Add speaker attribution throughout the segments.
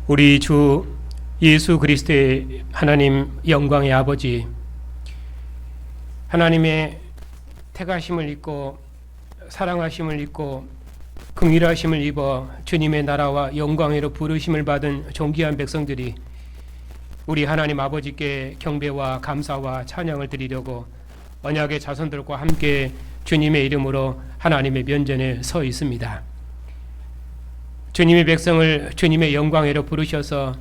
Speaker 1: 우리 주 예수 그리스도의 하나님 영광의 아버지, 하나님의 택하심을 입고 사랑하심을 입고 긍휼하심을 입어 주님의 나라와 영광으로 부르심을 받은 존귀한 백성들이 우리 하나님 아버지께 경배와 감사와 찬양을 드리려고 언약의 자손들과 함께 주님의 이름으로 하나님의 면전에 서 있습니다. 주님의 백성을 주님의 영광으로 부르셔서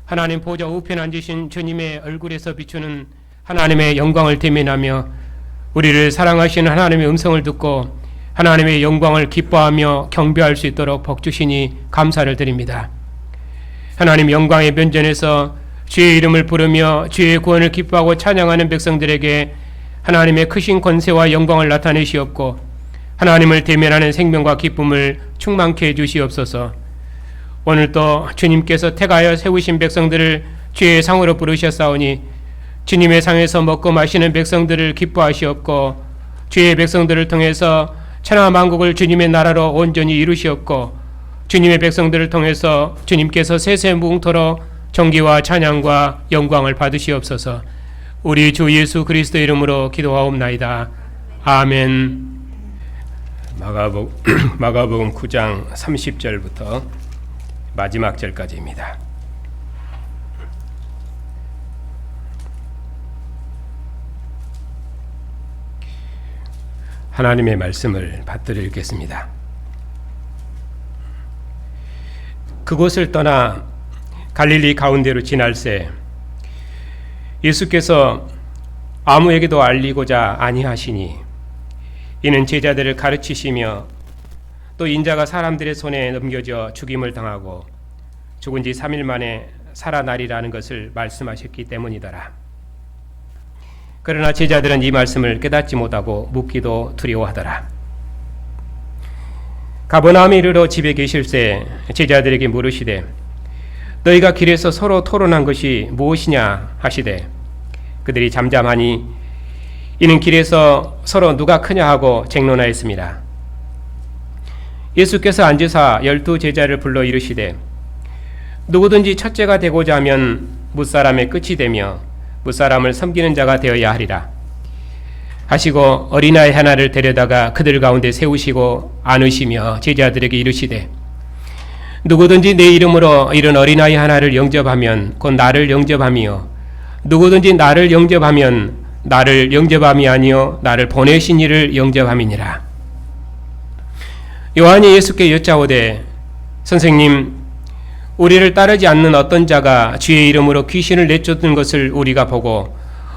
Speaker 1: 하나님 보좌 우편에 앉으신 주님의 얼굴에서 비추는 하나님의 영광을 대면하며 우리를 사랑하시는 하나님의 음성을 듣고 하나님의 영광을 기뻐하며 경배할 수 있도록 복주시니 감사를 드립니다. 하나님 영광의 면전에서 주의 이름을 부르며 주의 구원을 기뻐하고 찬양하는 백성들에게 하나님의 크신 권세와 영광을 나타내시옵고 하나님을 대면하는 생명과 기쁨을 충만케 해주시옵소서. 오늘도 주님께서 택하여 세우신 백성들을 주의 상으로 부르셨사오니 주님의 상에서 먹고 마시는 백성들을 기뻐하시옵고 주의 백성들을 통해서 천하 만국을 주님의 나라로 온전히 이루시옵고 주님의 백성들을 통해서 주님께서 세세무궁토록 존귀와 찬양과 영광을 받으시옵소서. 우리 주 예수 그리스도 이름으로 기도하옵나이다. 아멘. 마가복음 9장 30절부터 마지막 절까지입니다. 하나님의 말씀을 받들어 읽겠습니다. 그곳을 떠나 갈릴리 가운데로 지날새 예수께서 아무에게도 알리고자 아니하시니 이는 제자들을 가르치시며 또 인자가 사람들의 손에 넘겨져 죽임을 당하고 죽은 지 3일 만에 살아나리라는 것을 말씀하셨기 때문이더라. 그러나 제자들은 이 말씀을 깨닫지 못하고 묻기도 두려워하더라. 가버나움에 이르러 집에 계실새 제자들에게 물으시되 너희가 길에서 서로 토론한 것이 무엇이냐 하시되 그들이 잠잠하니 이는 길에서 서로 누가 크냐 하고 쟁론하였습니다. 예수께서 앉으사 12 제자를 불러 이르시되 누구든지 첫째가 되고자 하면 무사람의 끝이 되며 무사람을 섬기는 자가 되어야 하리라 하시고 어린아이 하나를 데려다가 그들 가운데 세우시고 안으시며 제자들에게 이르시되 누구든지 내 이름으로 이런 어린아이 하나를 영접하면 곧 나를 영접하며 누구든지 나를 영접하면 나를 영접함이 아니요 나를 보내신 이를 영접함이니라. 요한이 예수께 여짜오되 선생님 우리를 따르지 않는 어떤 자가 주의 이름으로 귀신을 내쫓는 것을 우리가 보고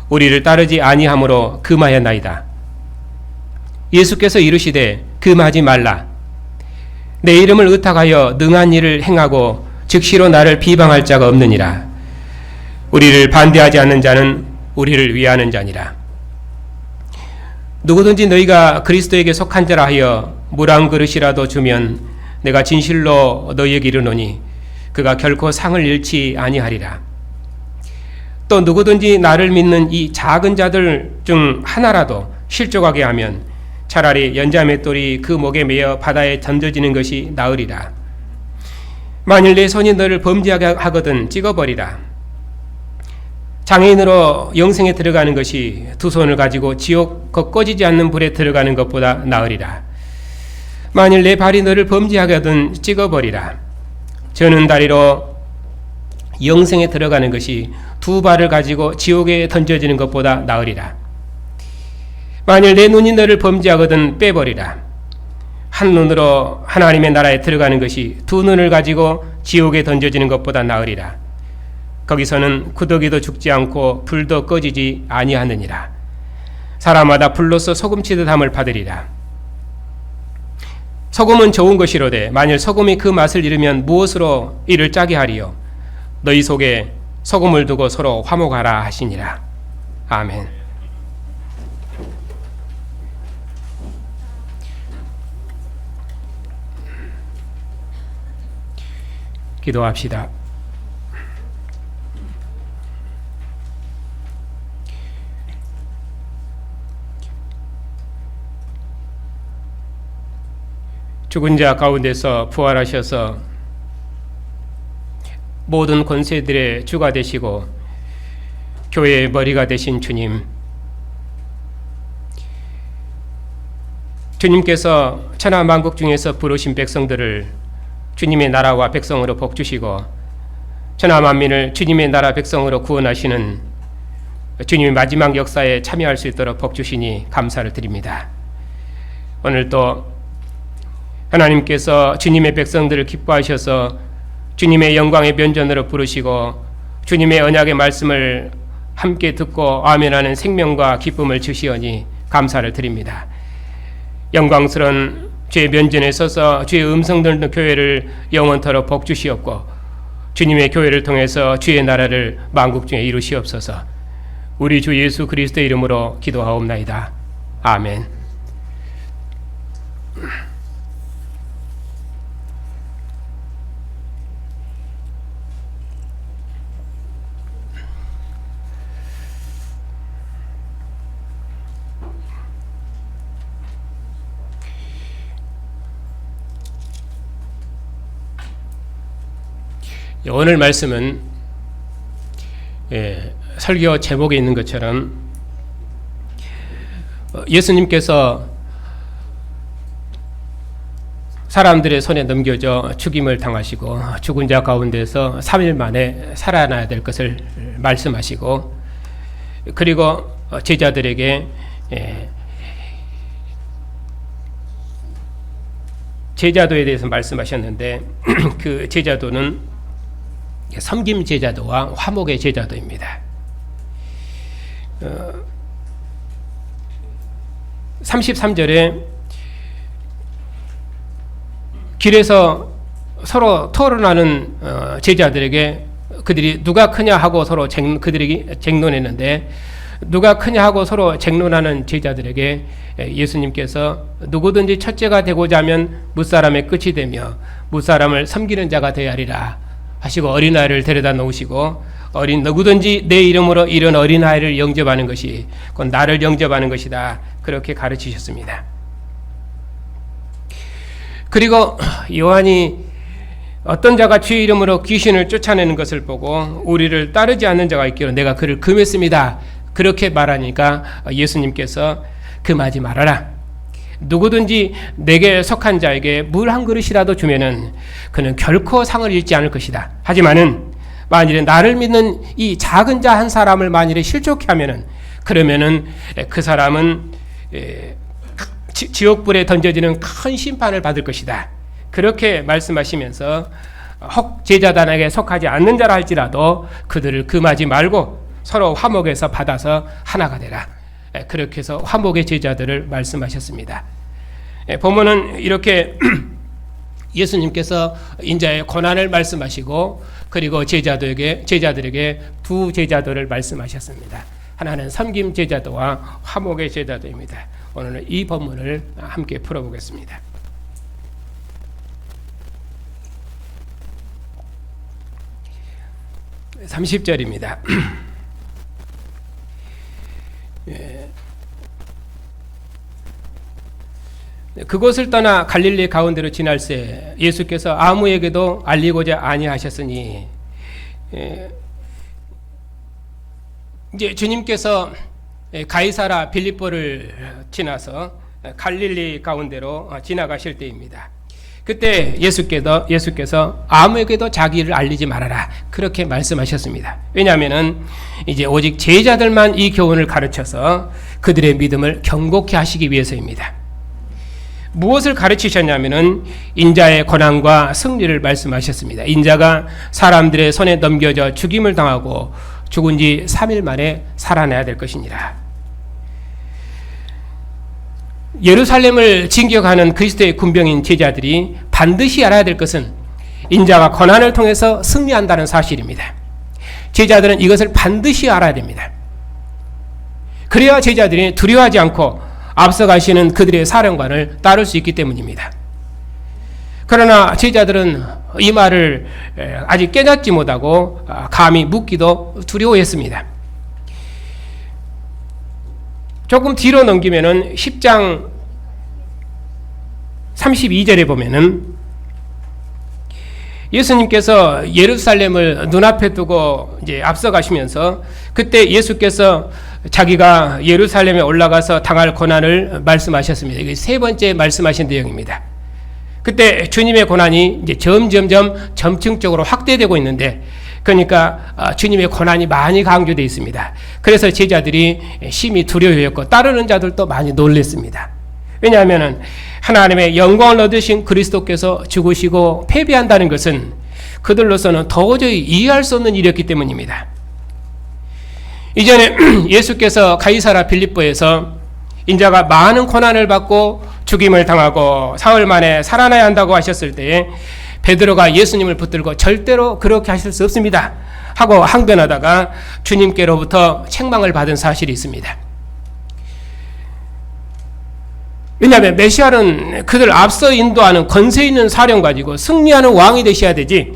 Speaker 1: 우리를 따르지 아니하므로 금하였나이다. 예수께서 이르시되 금하지 말라. 내 이름을 의탁하여 능한 일을 행하고 즉시로 나를 비방할 자가 없느니라. 우리를 반대하지 않는 자는 우리를 위하는 자니라. 누구든지 너희가 그리스도에게 속한 자라 하여 물 한 그릇이라도 주면 내가 진실로 너희에게 이르노니 그가 결코 상을 잃지 아니하리라. 또 누구든지 나를 믿는 이 작은 자들 중 하나라도 실족하게 하면 차라리 연자맷돌이 그 목에 매어 바다에 던져지는 것이 나으리라. 만일 내 손이 너를 범죄하게 하거든 찍어버리라. 장애인으로 영생에 들어가는 것이 두 손을 가지고 지옥 그 꺼지지 않는 불에 들어가는 것보다 나으리라. 만일 내 발이 너를 범죄하게 하든 찍어버리라. 저는 다리로 영생에 들어가는 것이 두 발을 가지고 지옥에 던져지는 것보다 나으리라. 만일 내 눈이 너를 범죄하거든 빼버리라. 한 눈으로 하나님의 나라에 들어가는 것이 두 눈을 가지고 지옥에 던져지는 것보다 나으리라. 거기서는 구더기도 죽지 않고 불도 꺼지지 아니하느니라. 사람마다 불로서 소금치듯 함을 받으리라. 소금은 좋은 것이로되 만일 소금이 그 맛을 잃으면 무엇으로 이를 짜게 하리요. 너희 속에 소금을 두고 서로 화목하라 하시니라. 아멘. 기도합시다. 죽은 자 가운데서 부활하셔서 모든 권세들의 주가 되시고 교회의 머리가 되신 주님, 주님께서 천하 만국 중에서 부르신 백성들을 주님의 나라와 백성으로 복주시고 천하 만민을 주님의 나라 백성으로 구원하시는 주님의 마지막 역사에 참여할 수 있도록 복주시니 감사를 드립니다. 오늘 또 하나님께서 주님의 백성들을 기뻐하셔서 주님의 영광의 면전으로 부르시고 주님의 언약의 말씀을 함께 듣고 아멘하는 생명과 기쁨을 주시오니 감사를 드립니다. 영광스러운 주의 면전에 서서 주의 음성 듣는 교회를 영원토록 복주시옵고 주님의 교회를 통해서 주의 나라를 만국 중에 이루시옵소서. 우리 주 예수 그리스도의 이름으로 기도하옵나이다. 아멘. 오늘 말씀은 설교 제목에 있는 것처럼 예수님께서 사람들의 손에 넘겨져 죽임을 당하시고 죽은 자 가운데서 3일 만에 살아나야 될 것을 말씀하시고 그리고 제자들에게 제자도에 대해서 말씀하셨는데 그 제자도는 섬김 제자도와 화목의 제자도입니다. 33절에 길에서 서로 토론하는 제자들에게 그들이 누가 크냐 하고 서로 그들에게 쟁론했는데 누가 크냐 하고 서로 쟁론하는 제자들에게 예수님께서 누구든지 첫째가 되고자 하면 뭇사람의 끝이 되며 뭇사람을 섬기는 자가 되어야 하리라 하시고 어린아이를 데려다 놓으시고 누구든지 내 이름으로 이런 어린아이를 영접하는 것이 곧 나를 영접하는 것이다. 그렇게 가르치셨습니다. 그리고 요한이 어떤 자가 주의 이름으로 귀신을 쫓아내는 것을 보고 우리를 따르지 않는 자가 있기로 내가 그를 금했습니다. 그렇게 말하니까 예수님께서 금하지 말아라. 누구든지 내게 속한 자에게 물 한 그릇이라도 주면은 그는 결코 상을 잃지 않을 것이다. 하지만은 만일에 나를 믿는 이 작은 자 한 사람을 만일에 실족해 하면은 그러면은 그 사람은 지옥불에 던져지는 큰 심판을 받을 것이다. 그렇게 말씀하시면서 혹 제자단에게 속하지 않는 자라 할지라도 그들을 금하지 말고 서로 화목해서 받아서 하나가 되라. 그렇게 해서 화목의 제자들을 말씀하셨습니다. 보면은 이렇게 예수님께서 인자의 고난을 말씀하시고 그리고 제자들에게 두 제자도를 말씀하셨습니다. 하나는 섬김 제자도와 화목의 제자도입니다. 오늘은 이 본문을 함께 풀어보겠습니다. 30절입니다. 그곳을 떠나 갈릴리 가운데로 지날새 예수께서 아무에게도 알리고자 아니하셨으니 이제 주님께서 가이사라 빌립보를 지나서 갈릴리 가운데로 지나가실 때입니다. 그때 예수께서 아무에게도 자기를 알리지 말아라 그렇게 말씀하셨습니다. 왜냐하면은 이제 오직 제자들만 이 교훈을 가르쳐서 그들의 믿음을 견고케 하시기 위해서입니다. 무엇을 가르치셨냐면은 인자의 고난과 승리를 말씀하셨습니다. 인자가 사람들의 손에 넘겨져 죽임을 당하고 죽은 지 3일 만에 살아나야 될 것이니라. 예루살렘을 진격하는 그리스도의 군병인 제자들이 반드시 알아야 될 것은 인자가 고난을 통해서 승리한다는 사실입니다. 제자들은 이것을 반드시 알아야 됩니다. 그래야 제자들이 두려워하지 않고 앞서가시는 그들의 사령관을 따를 수 있기 때문입니다. 그러나 제자들은 이 말을 아직 깨닫지 못하고 감히 묻기도 두려워했습니다. 조금 뒤로 넘기면은 10장 32절에 보면은 예수님께서 예루살렘을 눈앞에 두고 이제 앞서가시면서 그때 예수께서 자기가 예루살렘에 올라가서 당할 고난을 말씀하셨습니다. 이게 세 번째 말씀하신 내용입니다. 그때 주님의 고난이 이제 점점점 점층적으로 확대되고 있는데, 그러니까 주님의 고난이 많이 강조되어 있습니다. 그래서 제자들이 심히 두려워했고 따르는 자들도 많이 놀랐습니다. 왜냐하면 하나님의 영광을 얻으신 그리스도께서 죽으시고 패배한다는 것은 그들로서는 도저히 이해할 수 없는 일이었기 때문입니다. 이전에 예수께서 가이사라 빌립보에서 인자가 많은 고난을 받고 죽임을 당하고 사흘 만에 살아나야 한다고 하셨을 때에 베드로가 예수님을 붙들고 절대로 그렇게 하실 수 없습니다 하고 항변하다가 주님께로부터 책망을 받은 사실이 있습니다. 왜냐하면 메시아는 그들 앞서 인도하는 권세 있는 사령 가지고 승리하는 왕이 되셔야 되지,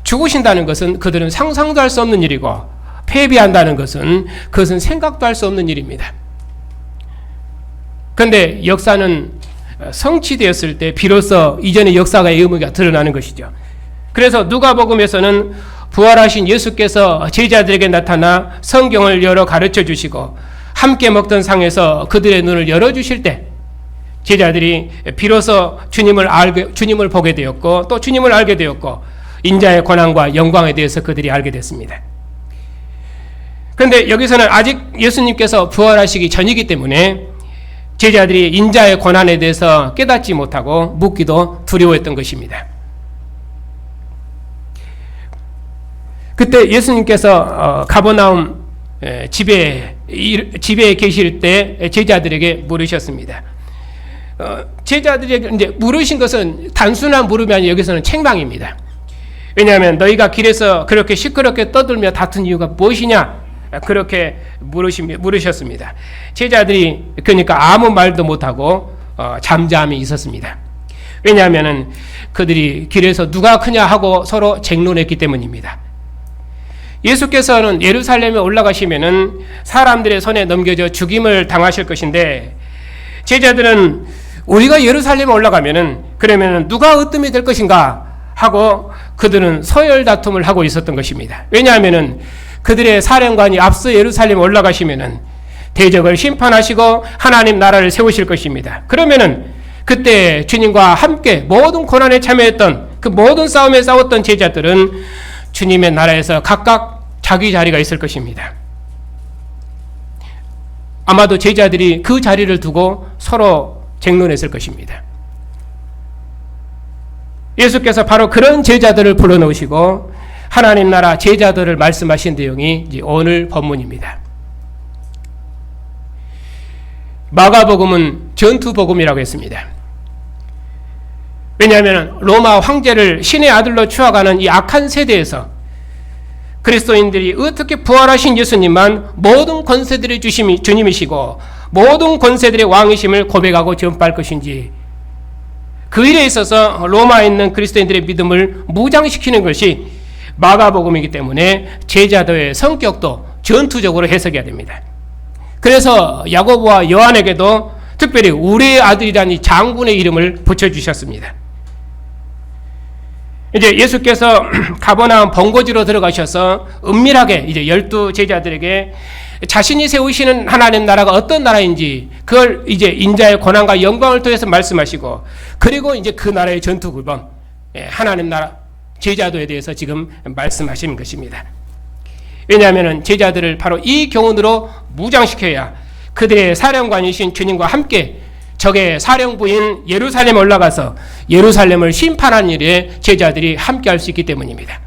Speaker 1: 죽으신다는 것은 그들은 상상도 할 수 없는 일이고 패배한다는 것은 그것은 생각도 할 수 없는 일입니다. 그런데 역사는 성취되었을 때 비로소 이전의 역사의 의미가 드러나는 것이죠. 그래서 누가복음에서는 부활하신 예수께서 제자들에게 나타나 성경을 열어 가르쳐 주시고 함께 먹던 상에서 그들의 눈을 열어주실 때 제자들이 비로소 주님을 보게 되었고 또 주님을 알게 되었고 인자의 권한과 영광에 대해서 그들이 알게 됐습니다. 그런데 여기서는 아직 예수님께서 부활하시기 전이기 때문에 제자들이 인자의 권한에 대해서 깨닫지 못하고 묻기도 두려워했던 것입니다. 그때 예수님께서 가버나움 집에 계실 때 제자들에게 물으셨습니다. 제자들에게 이제 물으신 것은 단순한 물음이 아니라 여기서는 책망입니다. 왜냐하면 너희가 길에서 그렇게 시끄럽게 떠들며 다툰 이유가 무엇이냐? 그렇게 물으셨습니다. 제자들이 그러니까 아무 말도 못하고 잠잠히 있었습니다. 왜냐하면 그들이 길에서 누가 크냐 하고 서로 쟁론했기 때문입니다. 예수께서는 예루살렘에 올라가시면은 사람들의 손에 넘겨져 죽임을 당하실 것인데, 제자들은 우리가 예루살렘에 올라가면은 그러면은 누가 으뜸이 될 것인가 하고 그들은 서열 다툼을 하고 있었던 것입니다. 왜냐하면은 그들의 사령관이 앞서 예루살렘에 올라가시면은 대적을 심판하시고 하나님 나라를 세우실 것입니다. 그러면은 그때 주님과 함께 모든 고난에 참여했던 그 모든 싸움에 싸웠던 제자들은 주님의 나라에서 각각 자기 자리가 있을 것입니다. 아마도 제자들이 그 자리를 두고 서로 쟁론했을 것입니다. 예수께서 바로 그런 제자들을 불러놓으시고 하나님 나라 제자들을 말씀하신 내용이 오늘 본문입니다. 마가복음은 전투복음이라고 했습니다. 왜냐하면 로마 황제를 신의 아들로 추앙하는 이 악한 세대에서 그리스도인들이 어떻게 부활하신 예수님만 모든 권세들의 주님이시고 모든 권세들의 왕이심을 고백하고 전파할 것인지, 그 일에 있어서 로마에 있는 그리스도인들의 믿음을 무장시키는 것이 마가복음이기 때문에 제자들의 성격도 전투적으로 해석해야 됩니다. 그래서 야고보와 요한에게도 특별히 우리의 아들이라는 장군의 이름을 붙여주셨습니다. 이제 예수께서 가버나움 본거지로 들어가셔서 은밀하게 이제 12 제자들에게 자신이 세우시는 하나님 나라가 어떤 나라인지 그걸 이제 인자의 권한과 영광을 통해서 말씀하시고, 그리고 이제 그 나라의 전투 규범, 하나님 나라 제자도에 대해서 지금 말씀하시는 것입니다. 왜냐하면 제자들을 바로 이 교훈으로 무장시켜야 그들의 사령관이신 주님과 함께 적의 사령부인 예루살렘에 올라가서 예루살렘을 심판하는 일에 제자들이 함께 할 수 있기 때문입니다.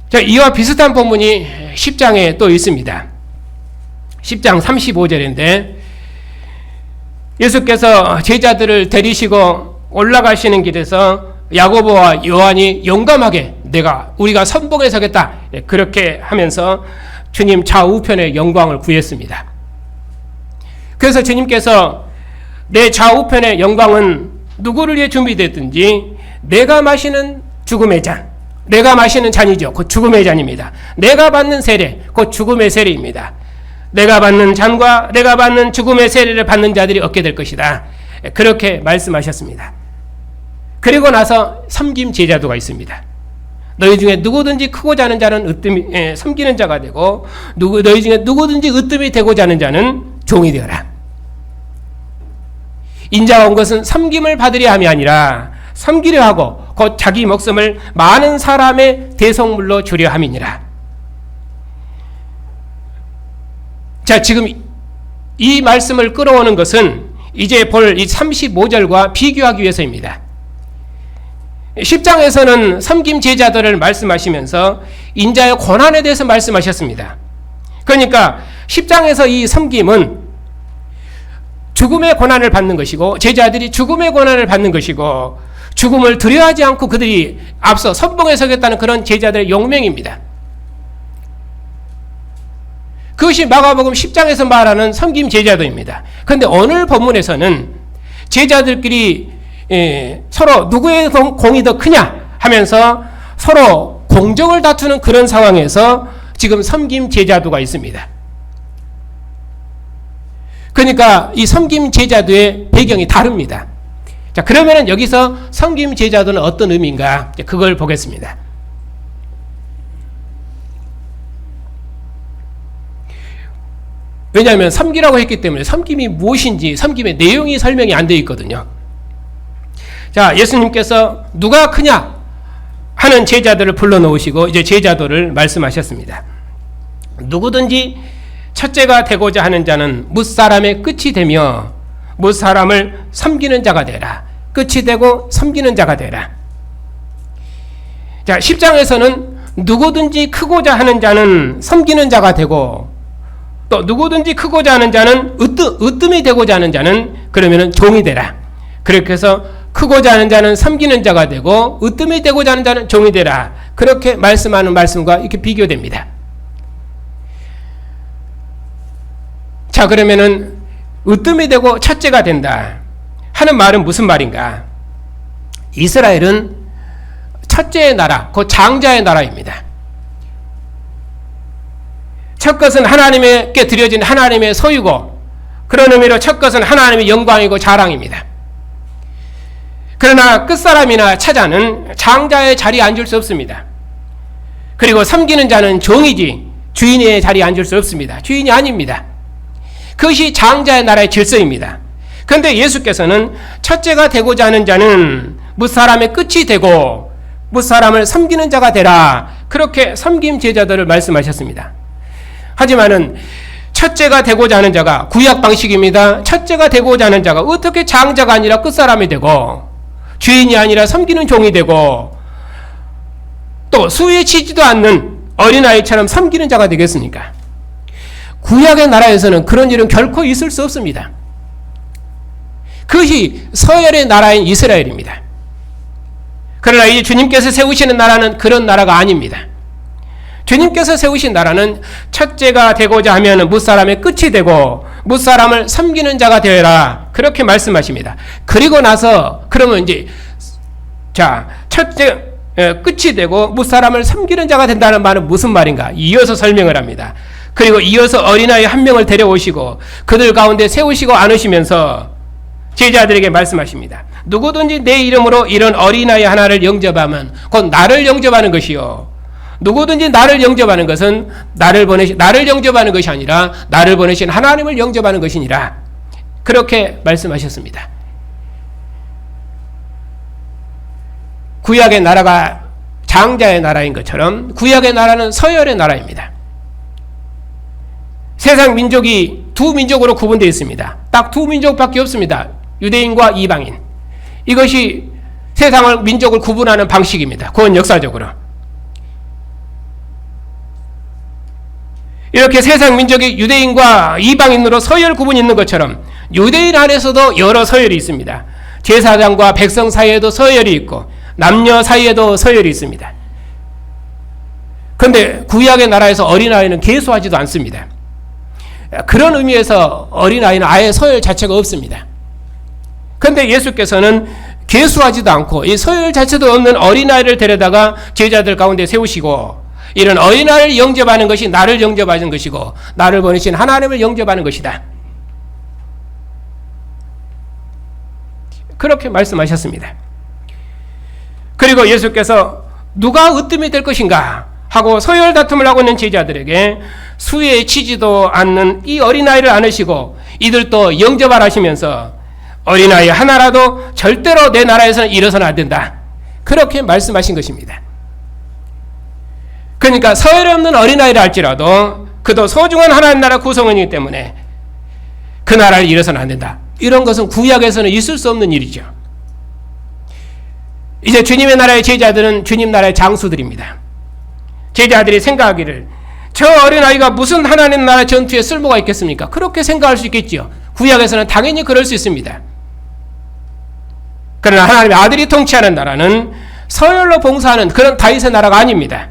Speaker 1: 자, 이와 비슷한 본문이 10장에 또 있습니다. 10장 35절인데 예수께서 제자들을 데리시고 올라가시는 길에서 야고보와 요한이 용감하게 우리가 선봉에 서겠다 그렇게 하면서 주님 좌우편의 영광을 구했습니다. 그래서 주님께서 내 좌우편의 영광은 누구를 위해 준비됐든지 내가 마시는 죽음의 잔, 내가 마시는 잔이죠. 곧 죽음의 잔입니다. 내가 받는 세례, 곧 죽음의 세례입니다. 내가 받는 잔과 내가 받는 죽음의 세례를 받는 자들이 얻게 될 것이다. 그렇게 말씀하셨습니다. 그리고 나서 섬김 제자도가 있습니다. 너희 중에 누구든지 크고자 하는 자는 섬기는 자가 되고 너희 중에 누구든지 으뜸이 되고자 하는 자는 종이 되어라. 인자가 온 것은 섬김을 받으려 함이 아니라 섬기려 하고 곧 자기 목숨을 많은 사람의 대속물로 주려 함이니라. 자, 지금 이 말씀을 끌어오는 것은 이제 볼 이 35절과 비교하기 위해서입니다. 10장에서는 섬김 제자들을 말씀하시면서 인자의 고난에 대해서 말씀하셨습니다. 그러니까 10장에서 이 섬김은 죽음의 고난을 받는 것이고 제자들이 죽음의 고난을 받는 것이고 죽음을 두려워하지 않고 그들이 앞서 선봉에 서겠다는 그런 제자들의 용맹입니다. 그것이 마가복음 10장에서 말하는 섬김 제자도입니다. 그런데 오늘 본문에서는 제자들끼리 서로 누구의 공이 더 크냐 하면서 서로 공정을 다투는 그런 상황에서 지금 섬김 제자도가 있습니다. 그러니까 이 섬김 제자도의 배경이 다릅니다. 자, 그러면 여기서 섬김 제자도는 어떤 의미인가? 그걸 보겠습니다. 왜냐하면 섬기라고 했기 때문에 섬김이 무엇인지 섬김의 내용이 설명이 안 되어 있거든요. 자, 예수님께서 누가 크냐 하는 제자들을 불러놓으시고 이제 제자도를 말씀하셨습니다. 누구든지 첫째가 되고자 하는 자는 뭇사람의 끝이 되며 뭇사람을 섬기는 자가 되라. 끝이 되고 섬기는 자가 되라. 자, 10장에서는 누구든지 크고자 하는 자는 섬기는 자가 되고 또 누구든지 크고자 하는 자는 으뜸이 되고자 하는 자는 그러면은 종이 되라. 그렇게 해서 크고자 하는 자는 섬기는 자가 되고 으뜸이 되고자 하는 자는 종이 되라. 그렇게 말씀하는 말씀과 이렇게 비교됩니다. 자, 그러면은 으뜸이 되고 첫째가 된다 하는 말은 무슨 말인가? 이스라엘은 첫째의 나라, 곧 장자의 나라입니다. 첫 것은 하나님께 드려진 하나님의 소유고 그런 의미로 첫 것은 하나님의 영광이고 자랑입니다. 그러나 끝사람이나 차자는 장자의 자리에 앉을 수 없습니다. 그리고 섬기는 자는 종이지 주인의 자리에 앉을 수 없습니다. 주인이 아닙니다. 그것이 장자의 나라의 질서입니다. 그런데 예수께서는 첫째가 되고자 하는 자는 뭇사람의 끝이 되고 뭇사람을 섬기는 자가 되라. 그렇게 섬김 제자들을 말씀하셨습니다. 하지만은 첫째가 되고자 하는 자가 구약 방식입니다. 첫째가 되고자 하는 자가 어떻게 장자가 아니라 끝사람이 되고 주인이 아니라 섬기는 종이 되고 또 수에 치지도 않는 어린아이처럼 섬기는 자가 되겠습니까? 구약의 나라에서는 그런 일은 결코 있을 수 없습니다. 그것이 서열의 나라인 이스라엘입니다. 그러나 이 주님께서 세우시는 나라는 그런 나라가 아닙니다. 주님께서 세우신 나라는 첫째가 되고자 하면 뭇사람의 끝이 되고 뭇사람을 섬기는 자가 되어라. 그렇게 말씀하십니다. 그리고 나서 그러면 이제 자, 첫째 끝이 되고 뭇사람을 섬기는 자가 된다는 말은 무슨 말인가? 이어서 설명을 합니다. 그리고 이어서 어린아이 한 명을 데려오시고 그들 가운데 세우시고 안으시면서 제자들에게 말씀하십니다. 누구든지 내 이름으로 이런 어린아이 하나를 영접하면 곧 나를 영접하는 것이요. 누구든지 나를 영접하는 것은 나를 영접하는 것이 아니라 나를 보내신 하나님을 영접하는 것이니라. 그렇게 말씀하셨습니다. 구약의 나라가 장자의 나라인 것처럼 구약의 나라는 서열의 나라입니다. 세상 민족이 두 민족으로 구분되어 있습니다. 딱 두 민족밖에 없습니다. 유대인과 이방인. 이것이 세상을 민족을 구분하는 방식입니다. 구원 역사적으로. 이렇게 세상 민족이 유대인과 이방인으로 서열 구분이 있는 것처럼 유대인 안에서도 여러 서열이 있습니다. 제사장과 백성 사이에도 서열이 있고 남녀 사이에도 서열이 있습니다. 그런데 구약의 나라에서 어린아이는 계수하지도 않습니다. 그런 의미에서 어린아이는 아예 서열 자체가 없습니다. 그런데 예수께서는 계수하지도 않고 이 서열 자체도 없는 어린아이를 데려다가 제자들 가운데 세우시고 이런 어린아이를 영접하는 것이 나를 영접하는 것이고 나를 보내신 하나님을 영접하는 것이다. 그렇게 말씀하셨습니다. 그리고 예수께서 누가 으뜸이 될 것인가 하고 서열 다툼을 하고 있는 제자들에게 수에 치지도 않는 이 어린아이를 안으시고 이들도 영접하라 하시면서 어린아이 하나라도 절대로 내 나라에서는 잃어서는 안 된다. 그렇게 말씀하신 것입니다. 그러니까 서열 없는 어린아이라 할지라도 그도 소중한 하나님 나라 구성원이기 때문에 그 나라를 잃어서는 안 된다. 이런 것은 구약에서는 있을 수 없는 일이죠. 이제 주님의 나라의 제자들은 주님 나라의 장수들입니다. 제자들이 생각하기를 저 어린아이가 무슨 하나님 나라 전투에 쓸모가 있겠습니까? 그렇게 생각할 수 있겠죠. 구약에서는 당연히 그럴 수 있습니다. 그러나 하나님의 아들이 통치하는 나라는 서열로 봉사하는 그런 다윗의 나라가 아닙니다.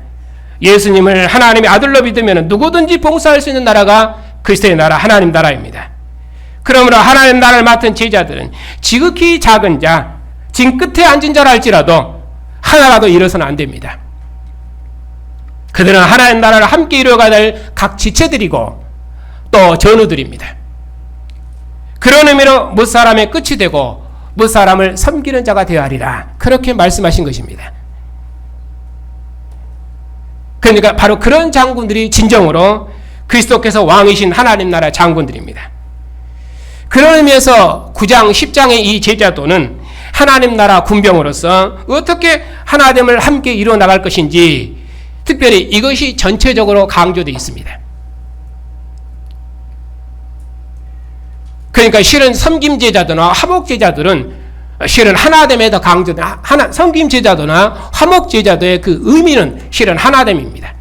Speaker 1: 예수님을 하나님의 아들로 믿으면 누구든지 봉사할 수 있는 나라가 그리스도의 나라, 하나님 나라입니다. 그러므로 하나님 나라를 맡은 제자들은 지극히 작은 자, 진 끝에 앉은 자라 할지라도 하나라도 잃어서는 안 됩니다. 그들은 하나님 나라를 함께 이루어가야 될 각 지체들이고 또 전우들입니다. 그런 의미로 무사람의 끝이 되고 무사람을 섬기는 자가 되어야 하리라. 그렇게 말씀하신 것입니다. 그러니까 바로 그런 장군들이 진정으로 그리스도께서 왕이신 하나님 나라 장군들입니다. 그런 의미에서 9장 10장의 이 제자도는 하나님 나라 군병으로서 어떻게 하나됨을 함께 이루어 나갈 것인지 특별히 이것이 전체적으로 강조되어 있습니다. 그러니까 실은 섬김제자도나 화목제자들은 실은 하나됨에 더 강조된 섬김제자도나 화목제자도의 그 의미는 실은 하나됨입니다.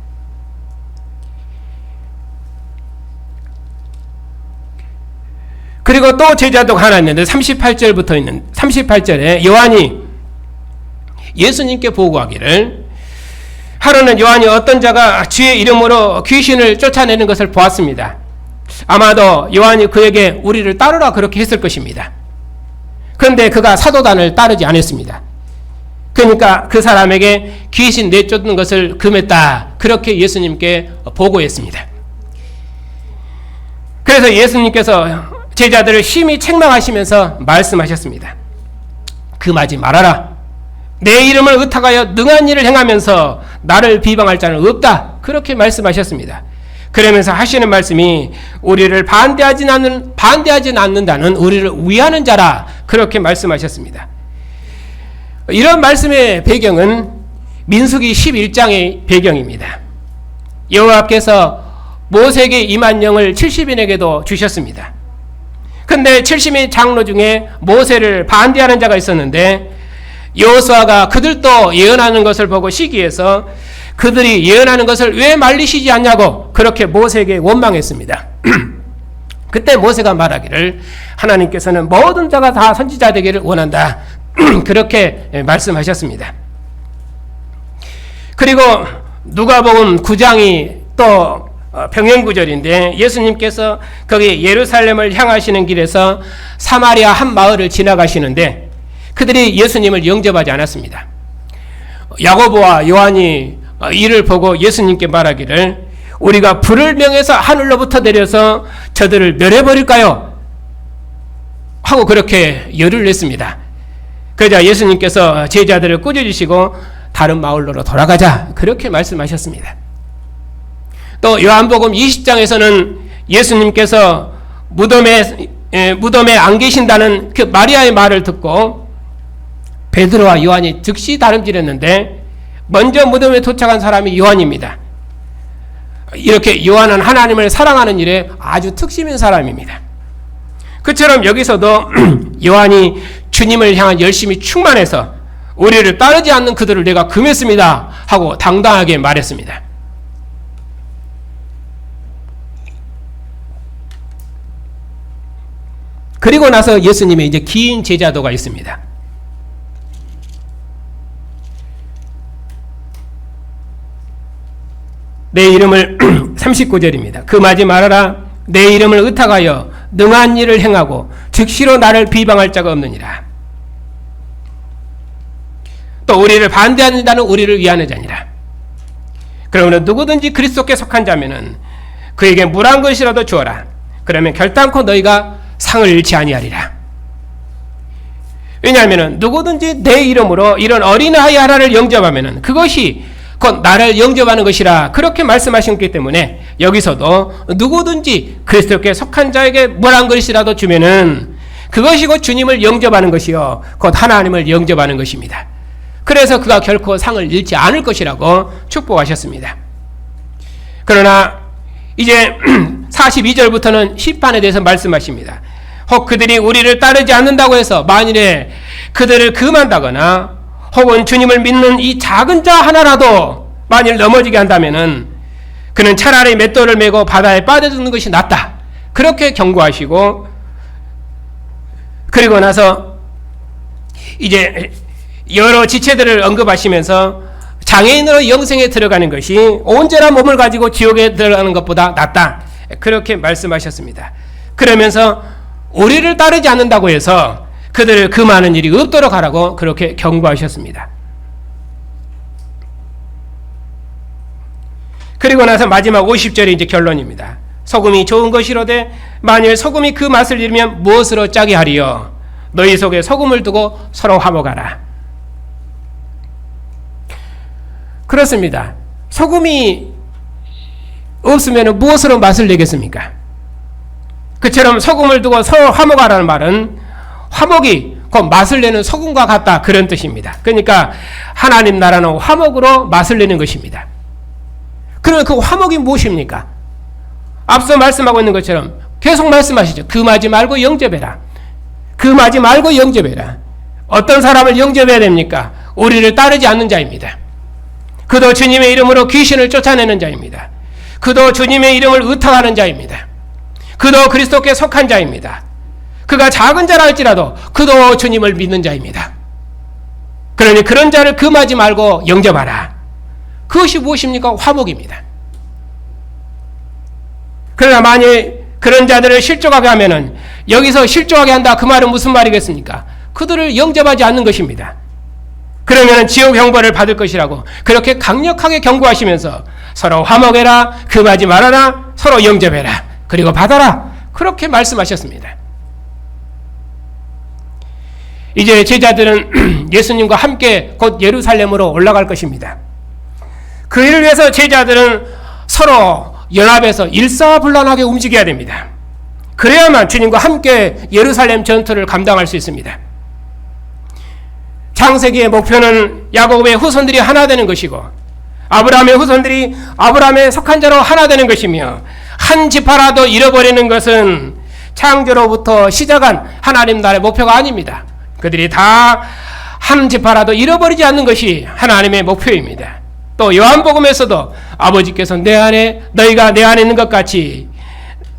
Speaker 1: 그리고 또 제자도가 하나 있는데 38절부터 있는 38절에 요한이 예수님께 보고하기를 하루는 요한이 어떤 자가 주의 이름으로 귀신을 쫓아내는 것을 보았습니다. 아마도 요한이 그에게 우리를 따르라 그렇게 했을 것입니다. 그런데 그가 사도단을 따르지 않았습니다. 그러니까 그 사람에게 귀신 내쫓는 것을 금했다. 그렇게 예수님께 보고했습니다. 그래서 예수님께서 제자들을 심히 책망하시면서 말씀하셨습니다. 금하지 말아라. 내 이름을 의탁하여 능한 일을 행하면서 나를 비방할 자는 없다. 그렇게 말씀하셨습니다. 그러면서 하시는 말씀이 우리를 반대하지 않는다는 우리를 위하는 자라. 그렇게 말씀하셨습니다. 이런 말씀의 배경은 민수기 11장의 배경입니다. 여호와께서 모세에게 임한 영을 70인에게도 주셨습니다. 근데 70인 장로 중에 모세를 반대하는 자가 있었는데 여호수아가 그들도 예언하는 것을 보고 시기해서 그들이 예언하는 것을 왜 말리시지 않냐고 그렇게 모세에게 원망했습니다. 그때 모세가 말하기를 하나님께서는 모든 자가 다 선지자 되기를 원한다. 그렇게 말씀하셨습니다. 그리고 누가복음 9장이 또 병행구절인데 예수님께서 거기 예루살렘을 향하시는 길에서 사마리아 한 마을을 지나가시는데 그들이 예수님을 영접하지 않았습니다. 야고보와 요한이 이를 보고 예수님께 말하기를 우리가 불을 명해서 하늘로부터 내려서 저들을 멸해버릴까요? 하고 그렇게 열을 냈습니다. 그러자 예수님께서 제자들을 꾸짖으시고 다른 마을로 돌아가자 그렇게 말씀하셨습니다. 또 요한복음 20장에서는 예수님께서 무덤에 안 계신다는 그 마리아의 말을 듣고 베드로와 요한이 즉시 다름질했는데 먼저 무덤에 도착한 사람이 요한입니다. 이렇게 요한은 하나님을 사랑하는 일에 아주 특심인 사람입니다. 그처럼 여기서도 요한이 주님을 향한 열심이 충만해서 우리를 따르지 않는 그들을 내가 금했습니다 하고 당당하게 말했습니다. 그리고 나서 예수님의 이제 긴 제자도가 있습니다. 내 이름을 39절입니다. 금하지 말아라. 내 이름을 의탁하여 능한 일을 행하고 즉시로 나를 비방할 자가 없느니라. 또 우리를 반대하는 자는 우리를 위하는 자니라. 그러므로 누구든지 그리스도께 속한 자면은 그에게 물 한 것이라도 주어라. 그러면 결단코 너희가 상을 잃지 아니하리라. 왜냐하면 누구든지 내 이름으로 이런 어린아이 하나를 영접하면 그것이 곧 나를 영접하는 것이라 그렇게 말씀하셨기 때문에 여기서도 누구든지 그리스도께 속한 자에게 뭘 한 것이라도 주면은 그것이 곧 주님을 영접하는 것이요 곧 하나님을 영접하는 것입니다. 그래서 그가 결코 상을 잃지 않을 것이라고 축복하셨습니다. 그러나 이제 42절부터는 심판에 대해서 말씀하십니다. 혹 그들이 우리를 따르지 않는다고 해서 만일에 그들을 금한다거나 혹은 주님을 믿는 이 작은 자 하나라도 만일 넘어지게 한다면은 그는 차라리 맷돌을 메고 바다에 빠져드는 것이 낫다. 그렇게 경고하시고 그리고 나서 이제 여러 지체들을 언급하시면서 장애인으로 영생에 들어가는 것이 온전한 몸을 가지고 지옥에 들어가는 것보다 낫다. 그렇게 말씀하셨습니다. 그러면서 우리를 따르지 않는다고 해서 그들을 금하는 일이 없도록 하라고 그렇게 경고하셨습니다. 그리고 나서 마지막 50절이 이제 결론입니다. 소금이 좋은 것이로되 만일 소금이 그 맛을 잃으면 무엇으로 짜게 하리요? 너희 속에 소금을 두고 서로 화목하라. 그렇습니다. 소금이 없으면 무엇으로 맛을 내겠습니까? 그처럼 소금을 두고 서로 화목하라는 말은 화목이 곧 맛을 내는 소금과 같다 그런 뜻입니다. 그러니까 하나님 나라는 화목으로 맛을 내는 것입니다. 그러면 그 화목이 무엇입니까? 앞서 말씀하고 있는 것처럼 계속 말씀하시죠. 금하지 말고 영접해라. 금하지 말고 영접해라. 어떤 사람을 영접해야 됩니까? 우리를 따르지 않는 자입니다. 그도 주님의 이름으로 귀신을 쫓아내는 자입니다. 그도 주님의 이름을 의탁하는 자입니다. 그도 그리스도께 속한 자입니다. 그가 작은 자라 할지라도 그도 주님을 믿는 자입니다. 그러니 그런 자를 금하지 말고 영접하라. 그것이 무엇입니까? 화목입니다. 그러나 만일 그런 자들을 실족하게 하면은 여기서 실족하게 한다 그 말은 무슨 말이겠습니까? 그들을 영접하지 않는 것입니다. 그러면 지옥 형벌을 받을 것이라고 그렇게 강력하게 경고하시면서 서로 화목해라, 금하지 말아라, 서로 영접해라, 그리고 받아라 그렇게 말씀하셨습니다. 이제 제자들은 예수님과 함께 곧 예루살렘으로 올라갈 것입니다. 그 일을 위해서 제자들은 서로 연합해서 일사불란하게 움직여야 됩니다. 그래야만 주님과 함께 예루살렘 전투를 감당할 수 있습니다. 창세기의 목표는 야곱의 후손들이 하나 되는 것이고 아브라함의 후손들이 아브라함에 속한 자로 하나 되는 것이며 한 지파라도 잃어버리는 것은 창조로부터 시작한 하나님 나라의 목표가 아닙니다. 그들이 다 한 지파라도 잃어버리지 않는 것이 하나님의 목표입니다. 또 요한복음에서도 아버지께서 내 안에 너희가 내 안에 있는 것 같이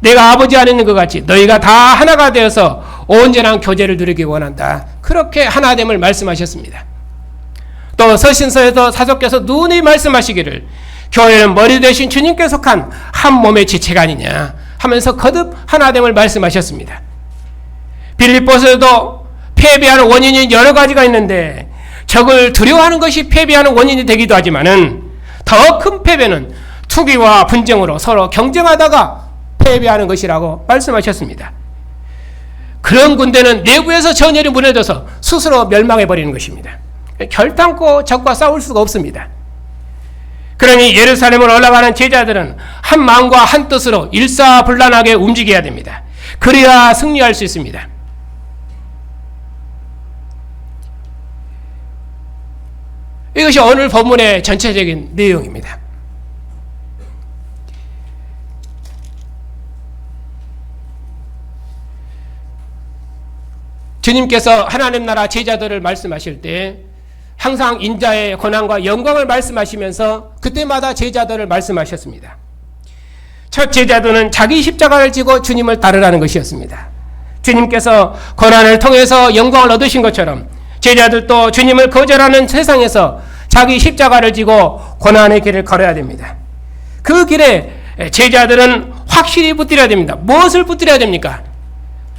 Speaker 1: 내가 아버지 안에 있는 것 같이 너희가 다 하나가 되어서 온전한 교제를 누리기 원한다. 그렇게 하나됨을 말씀하셨습니다. 또 서신서에서 사도께서 누누이 말씀하시기를 교회는 머리 대신 주님께 속한 한 몸의 지체가 아니냐 하면서 거듭 하나됨을 말씀하셨습니다. 빌립보서에도 패배하는 원인이 여러 가지가 있는데 적을 두려워하는 것이 패배하는 원인이 되기도 하지만은 더 큰 패배는 투기와 분쟁으로 서로 경쟁하다가 패배하는 것이라고 말씀하셨습니다. 그런 군대는 내부에서 전열이 무너져서 스스로 멸망해버리는 것입니다. 결단코 적과 싸울 수가 없습니다. 그러니 예루살렘으로 올라가는 제자들은 한 마음과 한 뜻으로 일사불란하게 움직여야 됩니다. 그래야 승리할 수 있습니다. 이것이 오늘 본문의 전체적인 내용입니다. 주님께서 하나님 나라 제자들을 말씀하실 때 항상 인자의 권한과 영광을 말씀하시면서 그때마다 제자들을 말씀하셨습니다. 첫 제자들은 자기 십자가를 지고 주님을 따르라는 것이었습니다. 주님께서 권한을 통해서 영광을 얻으신 것처럼 제자들도 주님을 거절하는 세상에서 자기 십자가를 지고 고난의 길을 걸어야 됩니다. 그 길에 제자들은 확실히 붙들어야 됩니다. 무엇을 붙들어야 됩니까?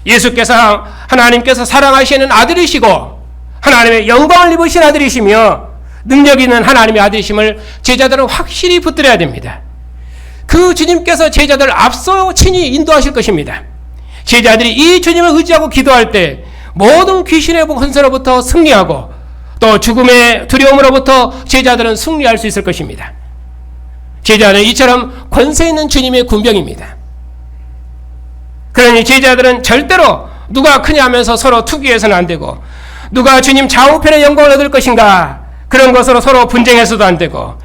Speaker 1: 예수께서 하나님께서 사랑하시는 아들이시고 하나님의 영광을 입으신 아들이시며 능력 있는 하나님의 아들이심을 제자들은 확실히 붙들어야 됩니다. 그 주님께서 제자들을 앞서 친히 인도하실 것입니다. 제자들이 이 주님을 의지하고 기도할 때 모든 귀신의 혼세로부터 승리하고 또 죽음의 두려움으로부터 제자들은 승리할 수 있을 것입니다. 제자는 이처럼 권세 있는 주님의 군병입니다. 그러니 제자들은 절대로 누가 크냐 하면서 서로 투기해서는 안 되고, 누가 주님 좌우편의 영광을 얻을 것인가 그런 것으로 서로 분쟁해서도 안 되고,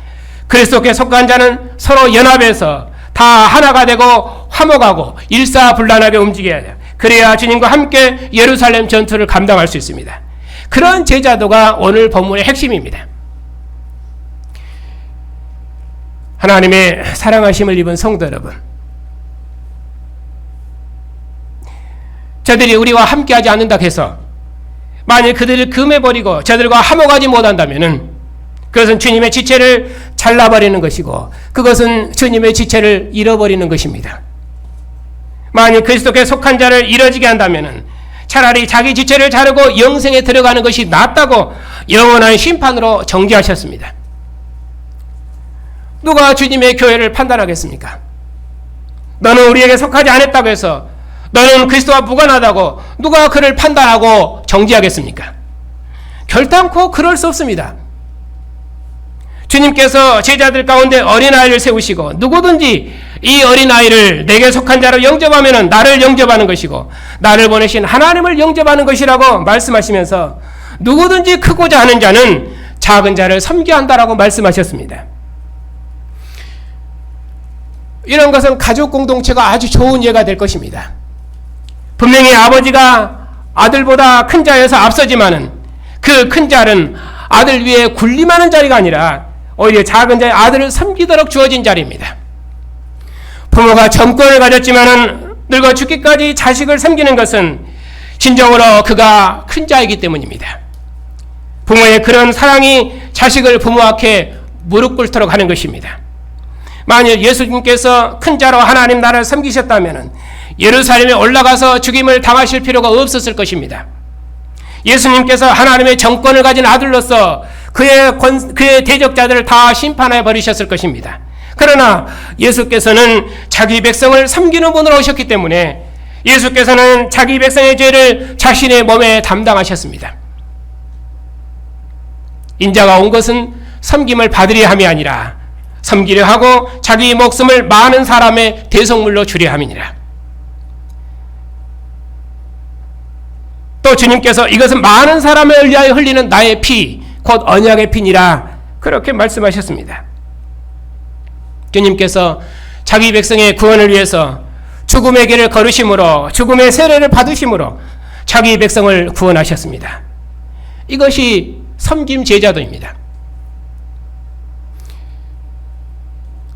Speaker 1: 그리스도께 속한 자는 서로 연합해서 다 하나가 되고 화목하고 일사불란하게 움직여야 돼요. 그래야 주님과 함께 예루살렘 전투를 감당할 수 있습니다. 그런 제자도가 오늘 본문의 핵심입니다. 하나님의 사랑하심을 입은 성도 여러분, 저들이 우리와 함께하지 않는다 해서 만일 그들을 금해버리고 저들과 화목하지 못한다면 그것은 주님의 지체를 잘라버리는 것이고, 그것은 주님의 지체를 잃어버리는 것입니다. 만일 그리스도께 속한 자를 이뤄지게 한다면 차라리 자기 지체를 자르고 영생에 들어가는 것이 낫다고 영원한 심판으로 정죄하셨습니다. 누가 주님의 교회를 판단하겠습니까? 너는 우리에게 속하지 않았다고 해서 너는 그리스도와 무관하다고 누가 그를 판단하고 정죄하겠습니까? 결단코 그럴 수 없습니다. 주님께서 제자들 가운데 어린아이를 세우시고 누구든지 이 어린아이를 내게 속한 자로 영접하면 나를 영접하는 것이고 나를 보내신 하나님을 영접하는 것이라고 말씀하시면서 누구든지 크고자 하는 자는 작은 자를 섬겨야 한다라고 말씀하셨습니다. 이런 것은 가족 공동체가 아주 좋은 예가 될 것입니다. 분명히 아버지가 아들보다 큰 자여서 앞서지만은 그 큰 자는 아들 위에 군림하는 자리가 아니라 오히려 작은 자의 아들을 섬기도록 주어진 자리입니다. 부모가 점권을 가졌지만은 늙어 죽기까지 자식을 섬기는 것은 진정으로 그가 큰 자이기 때문입니다. 부모의 그런 사랑이 자식을 부모 앞에 무릎 꿇도록 하는 것입니다. 만일 예수님께서 큰 자로 하나님 나라를 섬기셨다면 예루살렘에 올라가서 죽임을 당하실 필요가 없었을 것입니다. 예수님께서 하나님의 정권을 가진 아들로서 그의 대적자들을 다 심판해 버리셨을 것입니다. 그러나 예수께서는 자기 백성을 섬기는 분으로 오셨기 때문에 예수께서는 자기 백성의 죄를 자신의 몸에 담당하셨습니다. 인자가 온 것은 섬김을 받으려 함이 아니라 섬기려 하고 자기 목숨을 많은 사람의 대속물로 주려 함이니라. 또 주님께서 이것은 많은 사람을 위하여 흘리는 나의 피, 곧 언약의 피니라 그렇게 말씀하셨습니다. 주님께서 자기 백성의 구원을 위해서 죽음의 길을 걸으심으로 죽음의 세례를 받으심으로 자기 백성을 구원하셨습니다. 이것이 섬김 제자도입니다.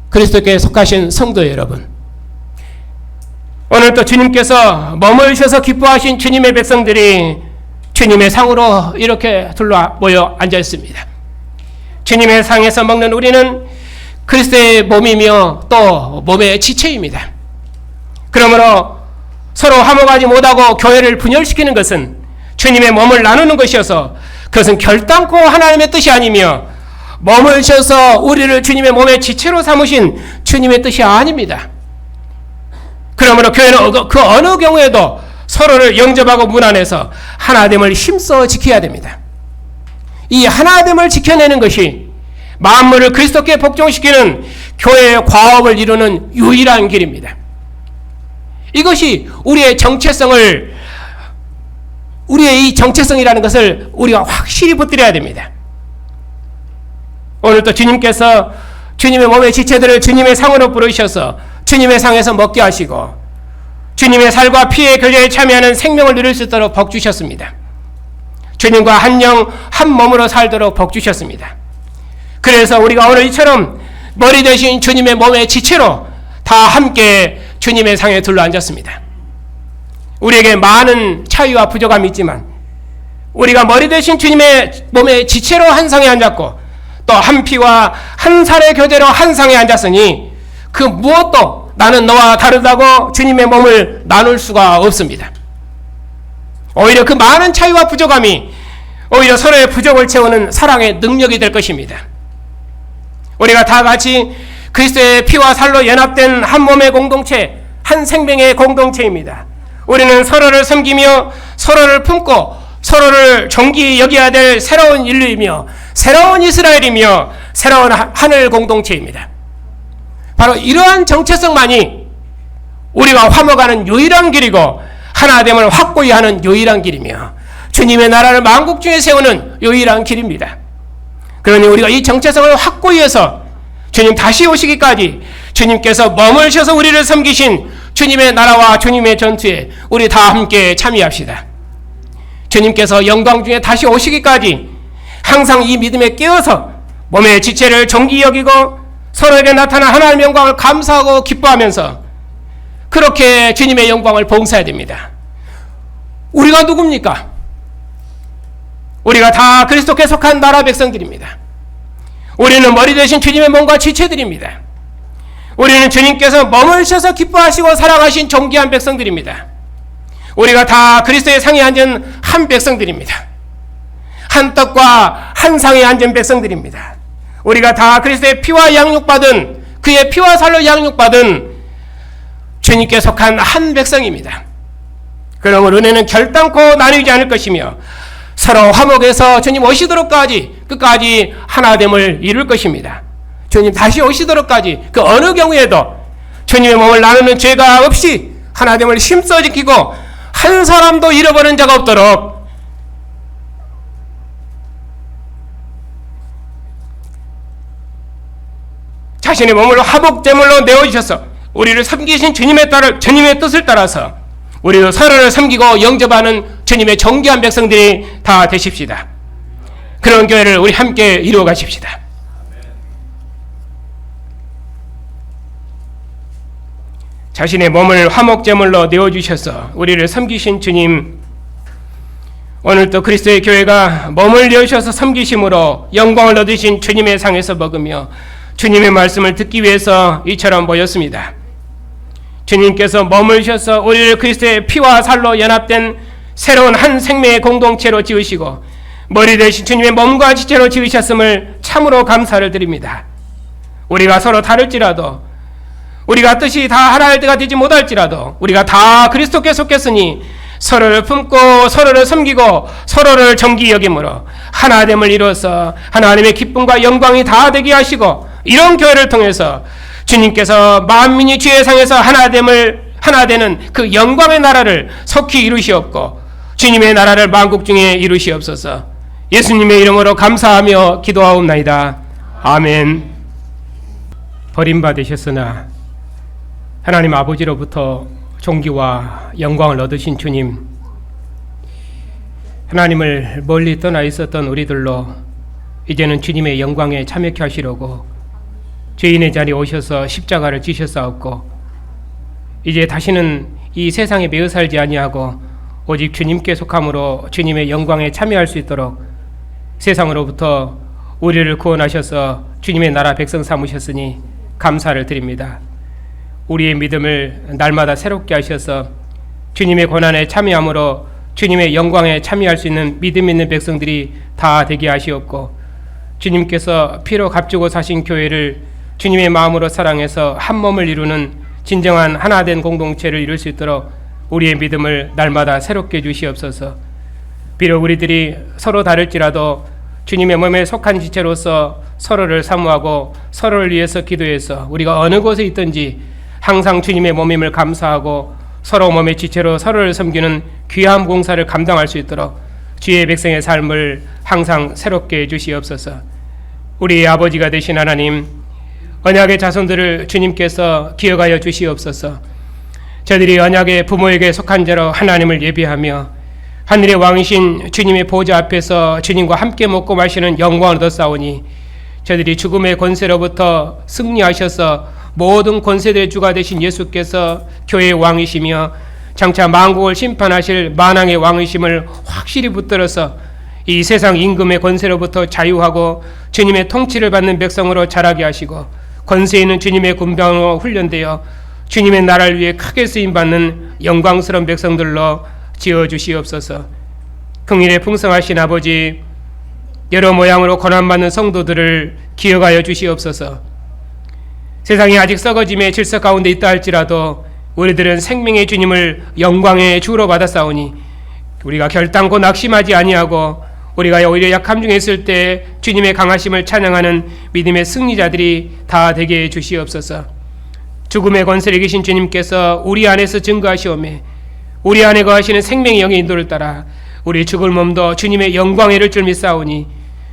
Speaker 1: 그리스도께 속하신 성도 여러분, 오늘 또 주님께서 머물셔서 기뻐하신 주님의 백성들이 주님의 상으로 이렇게 둘러 모여 앉아 있습니다. 주님의 상에서 먹는 우리는 그리스도의 몸이며 또 몸의 지체입니다. 그러므로 서로 화목하지 못하고 교회를 분열시키는 것은 주님의 몸을 나누는 것이어서 그것은 결단코 하나님의 뜻이 아니며 머물셔서 우리를 주님의 몸의 지체로 삼으신 주님의 뜻이 아닙니다. 그러므로 교회는 그 어느 경우에도 서로를 영접하고 문안해서 하나됨을 힘써 지켜야 됩니다. 이 하나됨을 지켜내는 것이 만물을 그리스도께 복종시키는 교회의 과업을 이루는 유일한 길입니다. 이것이 우리의 이 정체성이라는 것을 우리가 확실히 붙들어야 됩니다. 오늘 또 주님께서 주님의 몸의 지체들을 주님의 상으로 부르셔서 주님의 상에서 먹게 하시고 주님의 살과 피의 교제에 참여하는 생명을 누릴 수 있도록 복 주셨습니다. 주님과 한 영 한 몸으로 살도록 복 주셨습니다. 그래서 우리가 오늘 이처럼 머리 대신 주님의 몸의 지체로 다 함께 주님의 상에 둘러앉았습니다. 우리에게 많은 차이와 부족함이 있지만 우리가 머리 대신 주님의 몸의 지체로 한 상에 앉았고 또 한 피와 한 살의 교제로 한 상에 앉았으니 그 무엇도 나는 너와 다르다고 주님의 몸을 나눌 수가 없습니다. 오히려 그 많은 차이와 부족함이 오히려 서로의 부족을 채우는 사랑의 능력이 될 것입니다. 우리가 다 같이 그리스도의 피와 살로 연합된 한 몸의 공동체, 한 생명의 공동체입니다. 우리는 서로를 섬기며 서로를 품고 서로를 존귀 여겨야 될 새로운 인류이며 새로운 이스라엘이며 새로운 하늘 공동체입니다. 바로 이러한 정체성만이 우리가 화목하는 유일한 길이고 하나됨을 확고히 하는 유일한 길이며 주님의 나라를 만국 중에 세우는 유일한 길입니다. 그러니 우리가 이 정체성을 확고히 해서 주님 다시 오시기까지 주님께서 머물셔서 우리를 섬기신 주님의 나라와 주님의 전투에 우리 다 함께 참여합시다. 주님께서 영광 중에 다시 오시기까지 항상 이 믿음에 깨어서 몸의 지체를 존귀 여기고 서로에게 나타난 하나님의 영광을 감사하고 기뻐하면서 그렇게 주님의 영광을 봉사해야 됩니다. 우리가 누굽니까? 우리가 다 그리스도께 속한 나라 백성들입니다. 우리는 머리 대신 주님의 몸과 지체들입니다. 우리는 주님께서 머물셔서 기뻐하시고 사랑하신 존귀한 백성들입니다. 우리가 다 그리스도의 상에 앉은 한 백성들입니다. 한 떡과 한 상에 앉은 백성들입니다. 우리가 다 그리스도의 피와 양육받은 그의 피와 살로 양육받은 주님께 속한 한 백성입니다. 그러므로 은혜는 결단코 나누지 않을 것이며 서로 화목해서 주님 오시도록까지 끝까지 하나됨을 이룰 것입니다. 주님 다시 오시도록까지 그 어느 경우에도 주님의 몸을 나누는 죄가 없이 하나됨을 힘써 지키고 한 사람도 잃어버린 자가 없도록 자신의 몸을 화목제물로 내어주셔서 우리를 섬기신 주님의 뜻을 따라서 우리도 서로를 섬기고 영접하는 주님의 존귀한 백성들이 다 되십시다. 그런 교회를 우리 함께 이루어 가십시다. 자신의 몸을 화목제물로 내어주셔서 우리를 섬기신 주님, 오늘도 그리스도의 교회가 몸을 내어주셔서 섬기심으로 영광을 얻으신 주님의 상에서 먹으며 주님의 말씀을 듣기 위해서 이처럼 모였습니다. 주님께서 머물셔서 우리를 그리스도의 피와 살로 연합된 새로운 한 생명의 공동체로 지으시고 머리 대신 주님의 몸과 지체로 지으셨음을 참으로 감사를 드립니다. 우리가 서로 다를지라도 우리가 뜻이 다 하나일 때가 되지 못할지라도 우리가 다 그리스도께 속했으니 서로를 품고 서로를 섬기고 서로를 존귀 여김으로 하나됨을 이루어서 하나님의 기쁨과 영광이 다 되게 하시고 이런 교회를 통해서 주님께서 만민이 주의 상에서 하나 되는 그 영광의 나라를 속히 이루시옵고 주님의 나라를 만국 중에 이루시옵소서. 예수님의 이름으로 감사하며 기도하옵나이다. 아멘. 버림받으셨으나 하나님 아버지로부터 존귀와 영광을 얻으신 주님, 하나님을 멀리 떠나 있었던 우리들로 이제는 주님의 영광에 참여케 하시려고 죄인의 자리에 오셔서 십자가를 지셨사옵고 이제 다시는 이 세상에 매여 살지 아니하고 오직 주님께 속함으로 주님의 영광에 참여할 수 있도록 세상으로부터 우리를 구원하셔서 주님의 나라 백성 삼으셨으니 감사를 드립니다. 우리의 믿음을 날마다 새롭게 하셔서 주님의 고난에 참여함으로 주님의 영광에 참여할 수 있는 믿음 있는 백성들이 다 되게 하시옵고 주님께서 피로 값주고 사신 교회를 주님의 마음으로 사랑해서 한 몸을 이루는 진정한 하나된 공동체를 이룰 수 있도록 우리의 믿음을 날마다 새롭게 해주시옵소서. 비록 우리들이 서로 다를지라도 주님의 몸에 속한 지체로서 서로를 사모하고 서로를 위해서 기도해서 우리가 어느 곳에 있든지 항상 주님의 몸임을 감사하고 서로 몸의 지체로 서로를 섬기는 귀한 봉사를 감당할 수 있도록 주의 백성의 삶을 항상 새롭게 해주시옵소서. 우리의 아버지가 되신 하나님, 언약의 자손들을 주님께서 기억하여 주시옵소서. 저들이 언약의 부모에게 속한 자로 하나님을 예비하며 하늘의 왕이신 주님의 보좌 앞에서 주님과 함께 먹고 마시는 영광을 얻었사오니 저들이 죽음의 권세로부터 승리하셔서 모든 권세들의 주가 되신 예수께서 교회의 왕이시며 장차 만국을 심판하실 만왕의 왕이심을 확실히 붙들어서 이 세상 임금의 권세로부터 자유하고 주님의 통치를 받는 백성으로 자라게 하시고 권세 있는 주님의 군병으로 훈련되어 주님의 나라를 위해 크게 쓰임받는 영광스러운 백성들로 지어주시옵소서. 긍휼에 풍성하신 아버지, 여러 모양으로 고난받는 성도들을 기억하여 주시옵소서. 세상이 아직 썩어짐의 질서 가운데 있다 할지라도 우리들은 생명의 주님을 영광의 주로 받았사오니 우리가 결단코 낙심하지 아니하고 우리가 오히려 약함 중에 있을 때 주님의 강하심을 찬양하는 믿음의 승리자들이 다 되게 해 주시옵소서. 죽음의 권세를 이기신 주님께서 우리 안에서 증거하시오매 우리 안에 거하시는 생명의 영의 인도를 따라 우리 죽을 몸도 주님의 영광에 이를 줄 믿사오니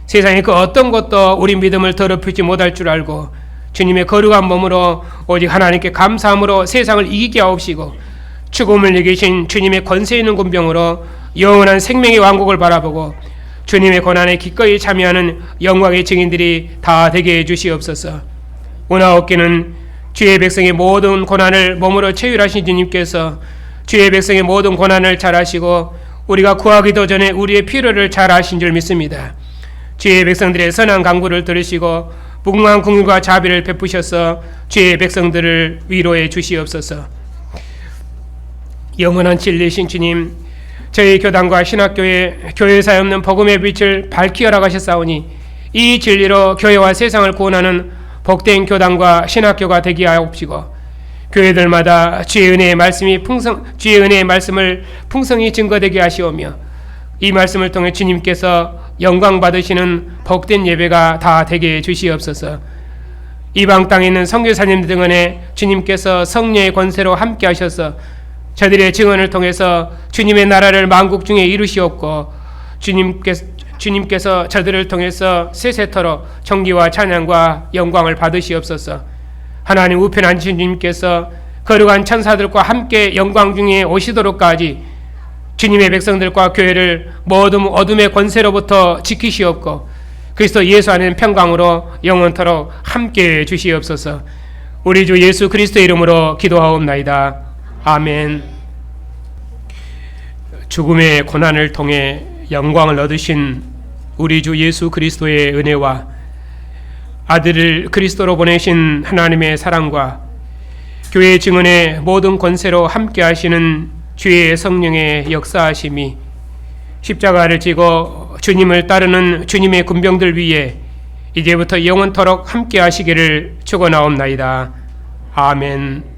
Speaker 1: 세상의 그 어떤 것도 우리 믿음을 더럽히지 못할 줄 알고 주님의 거룩한 몸으로 오직 하나님께 감사함으로 세상을 이기게 하옵시고 죽음을 이기신 주님의 권세 있는 군병으로 영원한 생명의 왕국을 바라보고 주님의 고난에 기꺼이 참여하는 영광의 증인들이 다 되게 해주시옵소서. 오나옵기는 주의 백성의 모든 고난을 몸으로 체휼하신 주님께서 주의 백성의 모든 고난을 잘 아시고 우리가 구하기도 전에 우리의 필요를 잘 아신 줄 믿습니다. 주의 백성들의 선한 간구를 들으시고 무궁한 긍휼과 자비를 베푸셔서 주의 백성들을 위로해 주시옵소서. 영원한 진리신 주님, 저희 교단과 신학교에 교회 사이 없는 복음의 빛을 밝히어 나가셨사오니 이 진리로 교회와 세상을 구원하는 복된 교단과 신학교가 되게 하옵시고 교회들마다 주의 은혜의 말씀을 풍성히 증거되게 하시오며 이 말씀을 통해 주님께서 영광 받으시는 복된 예배가 다 되게 해 주시옵소서. 이방 땅에 있는 선교사님들 등은에 주님께서 성령의 권세로 함께 하셔서 저들의 증언을 통해서 주님의 나라를 만국 중에 이루시옵고 주님께서 저들을 통해서 세세토록 존귀와 찬양과 영광을 받으시옵소서. 하나님 우편 앉으신 주님께서 거룩한 천사들과 함께 영광 중에 오시도록까지 주님의 백성들과 교회를 모든 어둠의 권세로부터 지키시옵고 그리스도 예수 안에는 평강으로 영원토록 함께 주시옵소서. 우리 주 예수 그리스도의 이름으로 기도하옵나이다. 아멘. 죽음의 고난을 통해 영광을 얻으신 우리 주 예수 그리스도의 은혜와 아들을 그리스도로 보내신 하나님의 사랑과 교회 증언의 모든 권세로 함께 하시는 주의 성령의 역사하심이 십자가를 지고 주님을 따르는 주님의 군병들 위에 이제부터 영원토록 함께 하시기를 축원하옵나이다. 아멘.